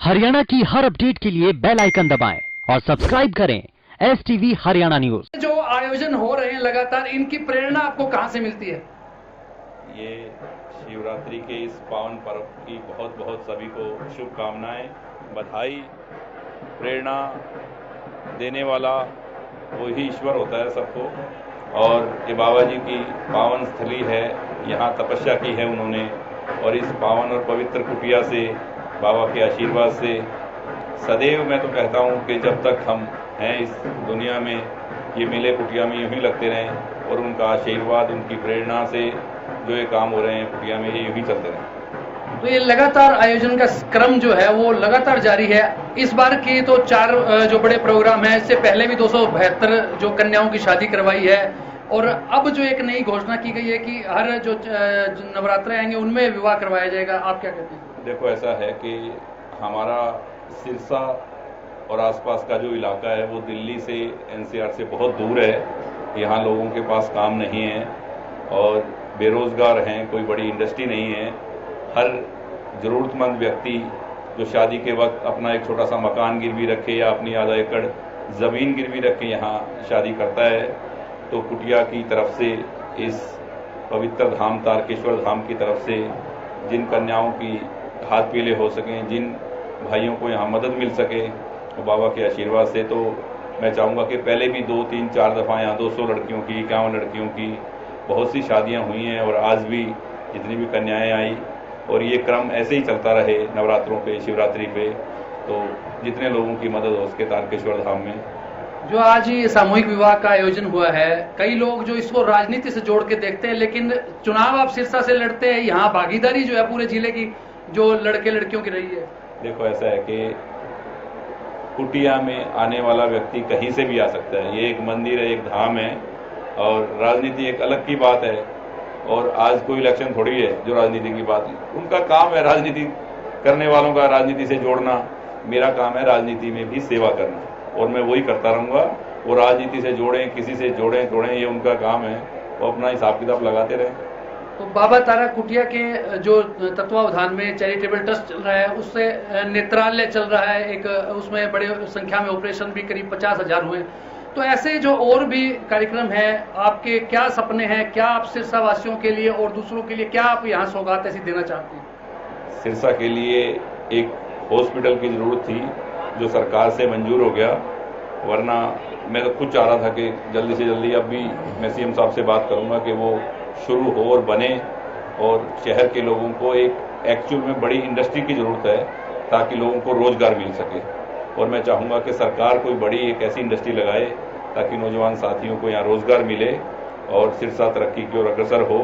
हरियाणा की हर अपडेट के लिए बेल आइकन दबाएं और सब्सक्राइब करें STV हरियाणा न्यूज। जो आयोजन हो रहे हैं लगातार, इनकी प्रेरणा आपको कहां से मिलती है? ये शिवरात्रि के इस पावन पर्व की बहुत बहुत सभी को शुभकामनाएं, बधाई। प्रेरणा देने वाला वही ईश्वर होता है सबको, और ये बाबा जी की पावन स्थली है, यहाँ तपस्या की है उन्होंने, और इस पावन और पवित्र कुटिया से बाबा के आशीर्वाद से सदैव मैं तो कहता हूँ कि जब तक हम हैं इस दुनिया में, ये मेले कुटिया में यूँ ही लगते रहें, और उनका आशीर्वाद, उनकी प्रेरणा से जो ये काम हो रहे हैं कुटिया में, ये यूँ ही चलते रहें। तो ये लगातार आयोजन का क्रम जो है वो लगातार जारी है। इस बार की तो 4 जो बड़े प्रोग्राम हैं, इससे पहले भी 272 जो कन्याओं की शादी करवाई है, और अब जो एक नई घोषणा की गई है कि हर जो नवरात्र आएंगे उनमें विवाह करवाया जाएगा। आप क्या कहते हैं? देखो, ऐसा है कि हमारा सिरसा और आसपास का जो इलाका है वो दिल्ली से, NCR से बहुत दूर है। यहाँ लोगों के पास काम नहीं है और बेरोजगार हैं, कोई बड़ी इंडस्ट्री नहीं है। हर ज़रूरतमंद व्यक्ति जो शादी के वक्त अपना एक छोटा सा मकान गिरवी रखे या अपनी आधा एकड़ ज़मीन गिरवी रख के यहाँ शादी करता है, तो कुटिया की तरफ से, इस पवित्र धाम तारकेश्वर धाम की तरफ से जिन कन्याओं की हाथ पीले हो सकें, जिन भाइयों को यहाँ मदद मिल सके तो बाबा के आशीर्वाद से, तो मैं चाहूँगा कि पहले भी 2, 3, 4 दफ़ा यहाँ 200 लड़कियों की, 51 लड़कियों की बहुत सी शादियाँ हुई हैं, और आज भी जितनी भी कन्याएं आई, और ये क्रम ऐसे ही चलता रहे नवरात्रों पे, शिवरात्रि पे, तो जितने लोगों की मदद हो सके तारकेश्वर धाम में। जो आज ये सामूहिक विवाह का आयोजन हुआ है, कई लोग जो इसको राजनीति से जोड़ के देखते हैं, लेकिन चुनाव आप सिरसा से लड़ते हैं, यहाँ भागीदारी जो है पूरे जिले की जो लड़के लड़कियों की रही है। देखो, ऐसा है कि कुटिया में आने वाला व्यक्ति कहीं से भी आ सकता है। ये एक मंदिर है, एक धाम है, और राजनीति एक अलग की बात है। और आज कोई इलेक्शन थोड़ी है जो राजनीति की बात है, उनका काम है राजनीति करने वालों का राजनीति से जोड़ना। मेरा काम है राजनीति में भी सेवा करना, और मैं वही करता रहूँगा। वो राजनीति से जोड़ें, किसी से जोड़ें, ये उनका काम है, वो अपना हिसाब किताब लगाते रहें। तो बाबा तारा कुटिया के जो तत्वावधान में चैरिटेबल ट्रस्ट चल रहा है, उससे नेत्रालय चल रहा है एक, उसमें बड़े संख्या में ऑपरेशन भी करीब 50,000 हुए। तो ऐसे जो और भी कार्यक्रम है, आपके क्या सपने हैं? क्या आप सिरसा वासियों के लिए और दूसरों के लिए क्या आप यहाँ सौगात ऐसी देना चाहते हैं? सिरसा के लिए एक हॉस्पिटल की ज़रूरत थी जो सरकार से मंजूर हो गया, वरना मैं तो खुद चाह रहा था कि जल्दी से जल्दी, अब भी मैं CM साहब से बात करूंगा कि वो शुरू हो और बने, और शहर के लोगों को एक एक्चुअल में बड़ी इंडस्ट्री की ज़रूरत है ताकि लोगों को रोज़गार मिल सके। और मैं चाहूँगा कि सरकार कोई बड़ी एक ऐसी इंडस्ट्री लगाए ताकि नौजवान साथियों को यहाँ रोज़गार मिले और सिरसा तरक्की की ओर अग्रसर हो।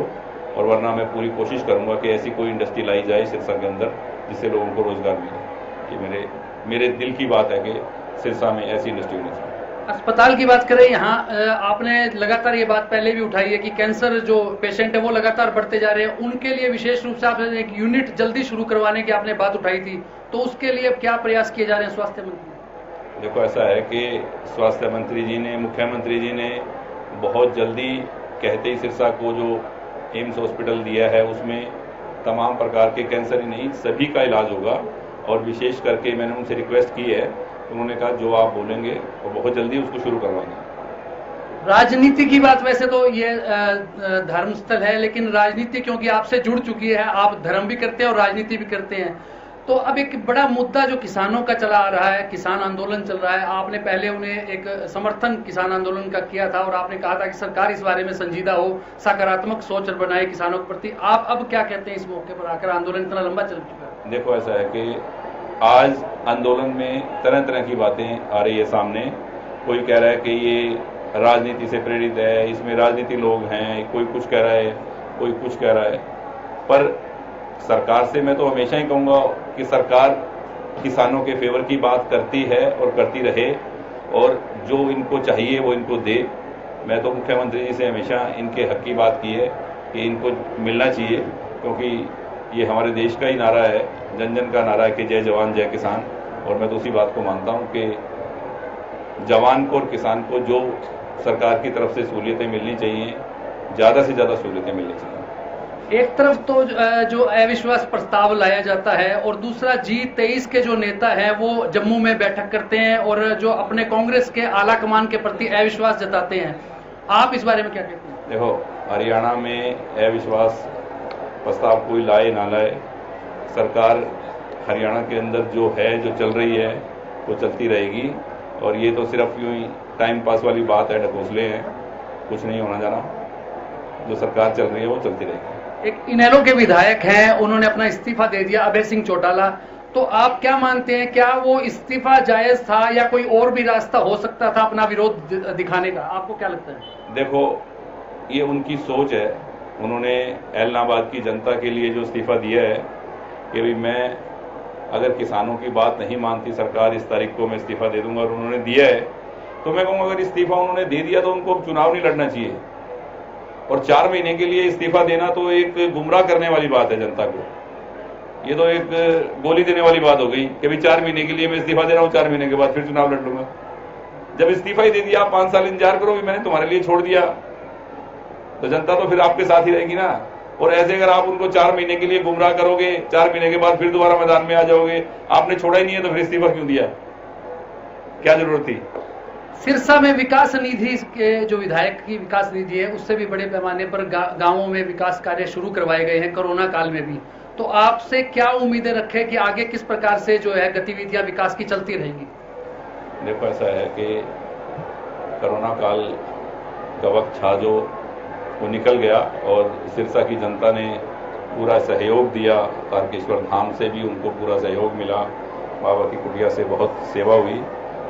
और वरना मैं पूरी कोशिश करूँगा कि ऐसी कोई इंडस्ट्री लाई जाए सिरसा के अंदर जिससे लोगों को रोज़गार मिले। ये मेरे दिल की बात है कि सिरसा में ऐसी इंडस्ट्री होनी चाहिए। अस्पताल की बात करें, यहाँ आपने लगातार ये बात पहले भी उठाई है कि कैंसर जो पेशेंट है वो लगातार बढ़ते जा रहे हैं, उनके लिए विशेष रूप से आपने एक यूनिट जल्दी शुरू करवाने की आपने बात उठाई थी, तो उसके लिए अब क्या प्रयास किए जा रहे हैं स्वास्थ्य मंत्री? देखो, ऐसा है कि स्वास्थ्य मंत्री जी ने, मुख्यमंत्री जी ने बहुत जल्दी कहते ही सिरसा को जो एम्स हॉस्पिटल दिया है, उसमें तमाम प्रकार के कैंसर ही नहीं सभी का इलाज होगा। और विशेष करके मैंने उनसे रिक्वेस्ट की है, उन्होंने कहा जो आप बोलेंगे वो बहुत जल्दी उसको शुरू करवाएंगे। राजनीति की बात, वैसे तो ये धर्म स्थल है, लेकिन राजनीति क्योंकि आपसे जुड़ चुकी है, आप धर्म भी करते हैं और राजनीति भी करते हैं, तो अब एक बड़ा मुद्दा जो किसानों का चला आ रहा है, किसान आंदोलन चल रहा है। आपने पहले उन्हें एक समर्थन किसान आंदोलन का किया था और आपने कहा था कि सरकार इस बारे में संजीदा हो, सकारात्मक सोच बनाए किसानों के प्रति। आप अब क्या कहते हैं इस मौके पर आकर? आंदोलन इतना लंबा चल चुका है। देखो, ऐसा है कि आज आंदोलन में तरह तरह की बातें आ रही है सामने। कोई कह रहा है कि ये राजनीति से प्रेरित है, इसमें राजनीति लोग हैं, कोई कुछ कह रहा है, कोई कुछ कह रहा है। पर सरकार से मैं तो हमेशा ही कहूँगा कि सरकार किसानों के फेवर की बात करती है और करती रहे, और जो इनको चाहिए वो इनको दे। मैं तो मुख्यमंत्री जी से हमेशा इनके हक की बात की है कि इनको मिलना चाहिए, क्योंकि ये हमारे देश का ही नारा है, जन जन का नारा है कि जय जवान जय किसान। और मैं तो उसी बात को मानता हूँ कि जवान को और किसान को जो सरकार की तरफ से सहूलियतें मिलनी चाहिए, ज़्यादा से ज़्यादा सहूलियतें मिलनी चाहिए। एक तरफ तो जो अविश्वास प्रस्ताव लाया जाता है और दूसरा G23 के जो नेता हैं वो जम्मू में बैठक करते हैं और जो अपने कांग्रेस के आला कमान के प्रति अविश्वास जताते हैं। आप इस बारे में क्या कहते हैं? देखो, हरियाणा में अविश्वास प्रस्ताव कोई लाए ना लाए, सरकार हरियाणा के अंदर जो है, जो चल रही है, वो चलती रहेगी। और ये तो सिर्फ यूं ही टाइम पास वाली बात है, ढकोसले हैं, कुछ नहीं होना जाना। जो सरकार चल रही है वो चलती रहेगी। एक इनेलो के विधायक हैं, उन्होंने अपना इस्तीफा दे दिया, अभय सिंह चौटाला। तो आप क्या मानते हैं, क्या वो इस्तीफा जायज था या कोई और भी रास्ता हो सकता था अपना विरोध दिखाने का? आपको क्या लगता है? देखो, ये उनकी सोच है। उन्होंने एलनाबाद की जनता के लिए जो इस्तीफा दिया है कि भाई मैं अगर किसानों की बात नहीं मानती सरकार, इस तारीख को मैं इस्तीफा दे दूंगा, और उन्होंने दिया है, तो मैं कहूँगा अगर इस्तीफा उन्होंने दे दिया तो उनको चुनाव नहीं लड़ना चाहिए। और 4 महीने के लिए इस्तीफा देना तो एक गुमराह करने वाली बात है जनता को। ये तो एक गोली देने वाली बात हो गई कि भाई 4 महीने के लिए मैं इस्तीफा दे रहा हूँ, 4 महीने के बाद फिर चुनाव लड़ लूंगा। जब इस्तीफा ही दे दिया, आप 5 साल इंतजार करो, मैंने तुम्हारे लिए छोड़ दिया, तो जनता तो फिर आपके साथ ही रहेगी ना। और ऐसे अगर आप उनको 4 महीने के लिए गुमराह करोगे, 4 महीने के बाद फिर दोबारा मैदान में आ जाओगे, आपने छोड़ा ही नहीं है तो फिर इस्तीफा क्यों दिया? क्या जरूरत थी? सिरसा में विकास निधि के जो विधायक की विकास निधि है, उससे भी बड़े पैमाने पर गांवों में विकास कार्य शुरू करवाए गए हैं कोरोना काल में भी। तो आपसे क्या उम्मीदें रखें कि आगे किस प्रकार से जो है गतिविधियां विकास की चलती रहेंगी? देखो, ऐसा है कि कोरोना काल का वक्त था जो वो निकल गया और सिरसा की जनता ने पूरा सहयोग दिया। तारकेश्वर धाम से भी उनको पूरा सहयोग मिला, बाबा की कुटिया से बहुत सेवा हुई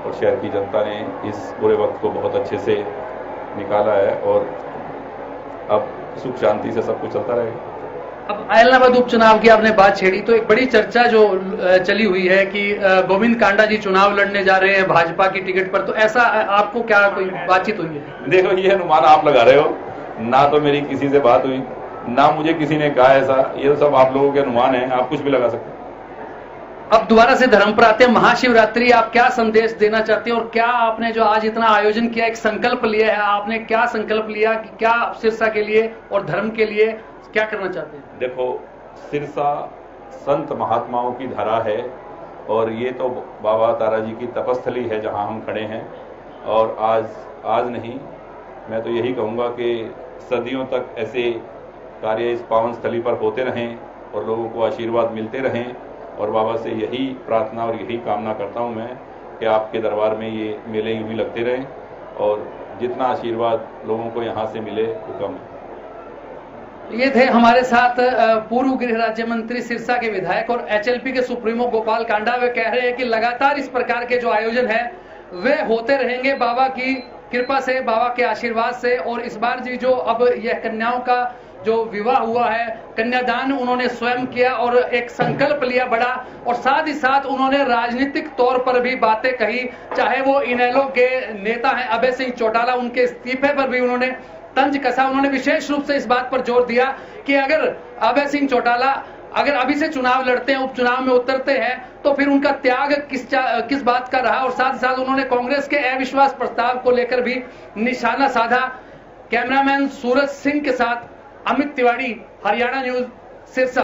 और शहर की जनता ने इस पूरे वक्त को बहुत अच्छे से निकाला है और अब सुख शांति से सब कुछ चलता रहेगा। अब एलनाबाद उपचुनाव की आपने बात छेड़ी, तो एक बड़ी चर्चा जो चली हुई है कि गोविंद कांडा जी चुनाव लड़ने जा रहे हैं भाजपा की टिकट पर, तो ऐसा आपको क्या कोई बातचीत हुई है? देखो, ये अनुमान आप लगा रहे हो, ना तो मेरी किसी से बात हुई, ना मुझे किसी ने कहा ऐसा। ये तो सब आप लोगों के अनुमान है, आप कुछ भी लगा सकते हैं। अब दोबारा से धर्म पर आते हैं, महाशिवरात्रि, आप क्या संदेश देना चाहते हैं और क्या आपने जो आज इतना आयोजन किया, एक संकल्प लिया है, आपने क्या संकल्प लिया कि क्या सिरसा के लिए और धर्म के लिए क्या करना चाहते हैं? देखो, सिरसा संत महात्माओं की धरा है और ये तो बाबा तारा जी की तपस्थली है जहां हम खड़े हैं। और आज नहीं, मैं तो यही कहूँगा कि सदियों तक ऐसे कार्य इस पावन स्थली पर होते रहें और लोगों को आशीर्वाद मिलते रहें। और बाबा से यही प्रार्थना और यही कामना करता हूं मैं कि आपके दरबार में ये मेले यूं ही लगते रहें और जितना आशीर्वाद लोगों को यहाँ से मिले वो कम है। ये थे हमारे साथ पूर्व गृह राज्य मंत्री सिरसा के विधायक और एचएलपी के सुप्रीमो गोपाल कांडा। वे कह रहे हैं कि लगातार इस प्रकार के जो आयोजन है वे होते रहेंगे बाबा की कृपा से, बाबा के आशीर्वाद से। और इस बार जी जो अब यह कन्याओं का जो विवाह हुआ है, कन्यादान उन्होंने स्वयं किया और एक संकल्प लिया बड़ा, और साथ ही साथ उन्होंने राजनीतिक तौर पर भी बातें कही। चाहे वो इनेलो के नेता हैं अभय सिंह चौटाला, उनके इस्तीफे पर भी उन्होंने तंज कसा। उन्होंने विशेष रूप से इस बात पर जोर दिया कि अगर अभय सिंह चौटाला अगर अभी से चुनाव लड़ते हैं, उपचुनाव में उतरते हैं, तो फिर उनका त्याग किस बात का रहा। और साथ ही साथ उन्होंने कांग्रेस के अविश्वास प्रस्ताव को लेकर भी निशाना साधा। कैमरामैन सूरज सिंह के साथ अमित तिवारी, हरियाणा न्यूज, सिरसा।